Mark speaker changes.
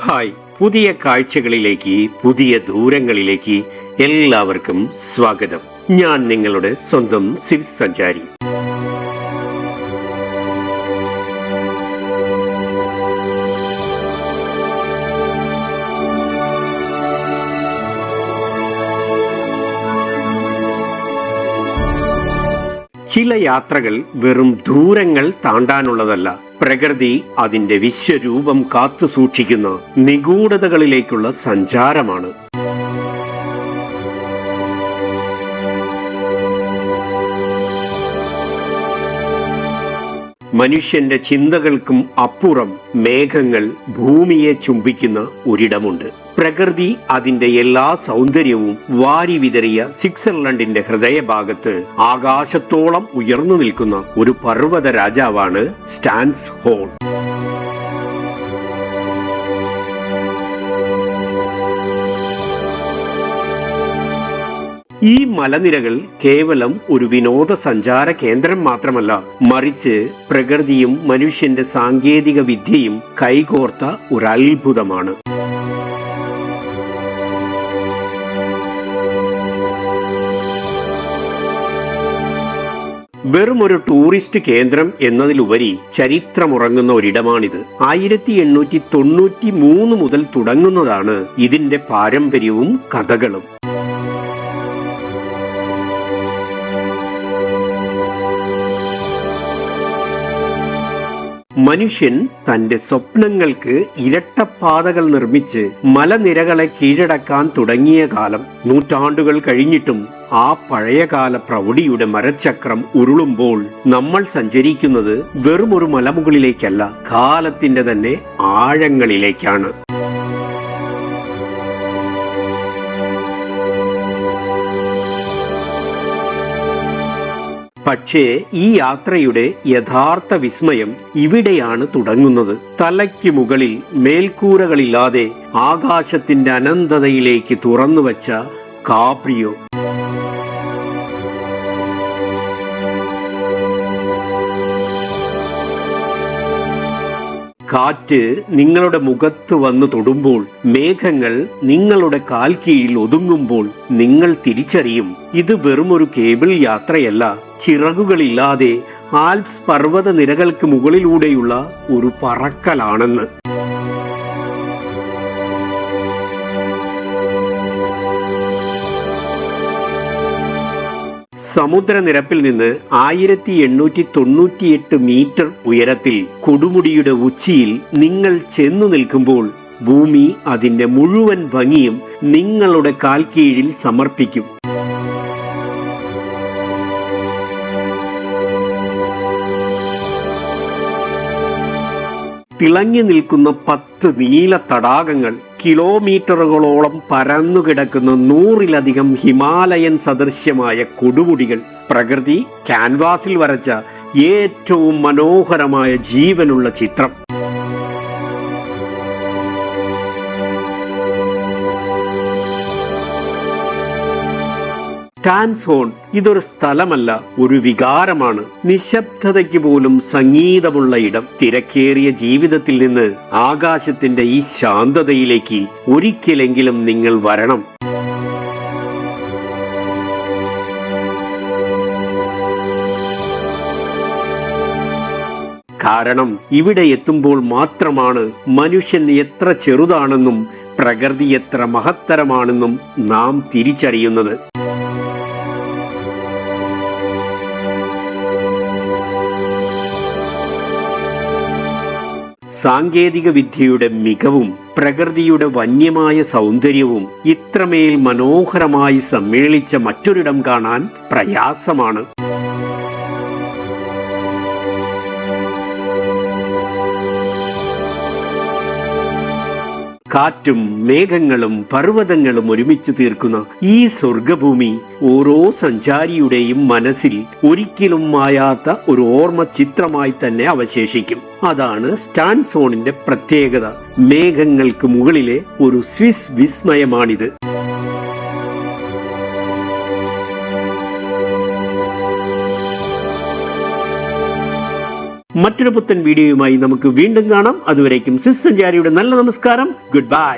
Speaker 1: Hi, പുതിയ കാഴ്ചകളിലേക്ക്, പുതിയ ദൂരങ്ങളിലേക്ക് എല്ലാവർക്കും സ്വാഗതം. ഞാൻ നിങ്ങളുടെ സ്വന്തം സിവിസ് സഞ്ചാരി. ചില യാത്രകൾ വെറും ദൂരങ്ങൾ താണ്ടാനുള്ളതല്ല, പ്രകൃതി അതിന്റെ വിശ്വരൂപം കാത്തു സൂക്ഷിക്കുന്ന നിഗൂഢതകളിലേക്കുള്ള സഞ്ചാരമാണ്. മനുഷ്യന്റെ ചിന്തകൾക്കും അപ്പുറം മേഘങ്ങൾ ഭൂമിയെ ചുംബിക്കുന്ന ഒരിടമുണ്ട്. പ്രകൃതി അതിന്റെ എല്ലാ സൗന്ദര്യവും വാരി വിതറിയ സ്വിറ്റ്സർലൻഡിന്റെ ഹൃദയഭാഗത്ത് ആകാശത്തോളം ഉയർന്നു നിൽക്കുന്ന ഒരു പർവ്വത രാജാവാണ് സ്റ്റാൻസ് ഹോൺ. ഈ മലനിരകൾ കേവലം ഒരു വിനോദസഞ്ചാര കേന്ദ്രം മാത്രമല്ല, മറിച്ച് പ്രകൃതിയും മനുഷ്യന്റെ സാങ്കേതിക വിദ്യയും കൈകോർത്ത ഒരു അത്ഭുതമാണ്. വെറും ഒരു ടൂറിസ്റ്റ് കേന്ദ്രം എന്നതിലുപരി ചരിത്രമുറങ്ങുന്ന ഒരിടമാണിത്. 1893 മുതൽ തുടങ്ങുന്നതാണ് ഇതിന്റെ പാരമ്പര്യവും കഥകളും. മനുഷ്യൻ തന്റെ സ്വപ്നങ്ങൾക്ക് ഇരട്ടപ്പാതകൾ നിർമ്മിച്ച് മലനിരകളെ കീഴടക്കാൻ തുടങ്ങിയ കാലം. നൂറ്റാണ്ടുകൾ കഴിഞ്ഞിട്ടും ആ പഴയകാല പ്രൗഢിയുടെ മരച്ചക്രം ഉരുളുമ്പോൾ നമ്മൾ സഞ്ചരിക്കുന്നത് വെറും ഒരു മലമുകളിലേക്കല്ല, കാലത്തിന്റെ തന്നെ ആഴങ്ങളിലേക്കാണ്. പക്ഷേ ഈ യാത്രയുടെ യഥാർത്ഥ വിസ്മയം ഇവിടെയാണ് തുടങ്ങുന്നത്. തലയ്ക്ക് മുകളിൽ മേൽക്കൂരകളില്ലാതെ ആകാശത്തിന്റെ അനന്തതയിലേക്ക് തുറന്നുവച്ച കാപ്രിയോ. കാറ്റ് നിങ്ങളുടെ മുഖത്ത് വന്നു തൊടുമ്പോൾ, മേഘങ്ങൾ നിങ്ങളുടെ കാൽ കീഴിൽ ഒതുങ്ങുമ്പോൾ നിങ്ങൾ തിരിച്ചറിയും, ഇത് വെറുമൊരു കേബിൾ യാത്രയല്ല, ചിറകുകളില്ലാതെ ആൽപ്സ് പർവ്വത നിരകൾക്ക് മുകളിലൂടെയുള്ള ഒരു പറക്കലാണെന്ന്. സമുദ്രനിരപ്പിൽ നിന്ന് 1898 മീറ്റർ ഉയരത്തിൽ കൊടുമുടിയുടെ ഉച്ചിയിൽ നിങ്ങൾ ചെന്നു നിൽക്കുമ്പോൾ ഭൂമി അതിന്റെ മുഴുവൻ ഭംഗിയും നിങ്ങളുടെ കാൽക്കീഴിൽ സമർപ്പിക്കും. തിളങ്ങി നിൽക്കുന്ന 10 നീല തടാകങ്ങൾ, കിലോമീറ്ററുകളോളം പരന്നുകിടക്കുന്ന 100-ലധികം ഹിമാലയൻ സദൃശ്യമായ കൊടുമുടികൾ, പ്രകൃതി ക്യാൻവാസിൽ വരച്ച ഏറ്റവും മനോഹരമായ ജീവനുള്ള ചിത്രം. സ്റ്റാൻസ് ഹോൺ ഇതൊരു സ്ഥലമല്ല, ഒരു വികാരമാണ്. നിശബ്ദതയ്ക്ക് പോലും സംഗീതമുള്ള ഇടം. തിരക്കേറിയ ജീവിതത്തിൽ നിന്ന് ആകാശത്തിന്റെ ഈ ശാന്തതയിലേക്ക് ഒരിക്കലെങ്കിലും നിങ്ങൾ വരണം. കാരണം ഇവിടെ എത്തുമ്പോൾ മാത്രമാണ് മനുഷ്യൻ എത്ര ചെറുതാണെന്നും പ്രകൃതി എത്ര മഹത്തരമാണെന്നും നാം തിരിച്ചറിയുന്നത്. സാങ്കേതിക വിദ്യയുടെ മികവും പ്രകൃതിയുടെ വന്യമായ സൗന്ദര്യവും ഇത്രമേൽ മനോഹരമായി സമ്മേളിച്ച മറ്റൊരിടം കാണാൻ പ്രയാസമാണ്. കാറ്റും മേഘങ്ങളും പർവ്വതങ്ങളും ഒരുമിച്ച് തീർക്കുന്ന ഈ സ്വർഗഭൂമി ഓരോ സഞ്ചാരിയുടെയും മനസ്സിൽ ഒരിക്കലും മായാത്ത ഒരു ഓർമ്മ ചിത്രമായി തന്നെ അവശേഷിക്കും. അതാണ് സ്റ്റാൻസ് ഹോണിന്റെ പ്രത്യേകത. മേഘങ്ങൾക്ക് മുകളിലെ ഒരു സ്വിസ് വിസ്മയമാണിത്. മറ്റൊരു പുത്തൻ വീഡിയോയുമായി നമുക്ക് വീണ്ടും കാണാം. അതുവരേക്കും സ്വിസ് സഞ്ചാരിയുടെ നല്ല നമസ്കാരം. Good bye.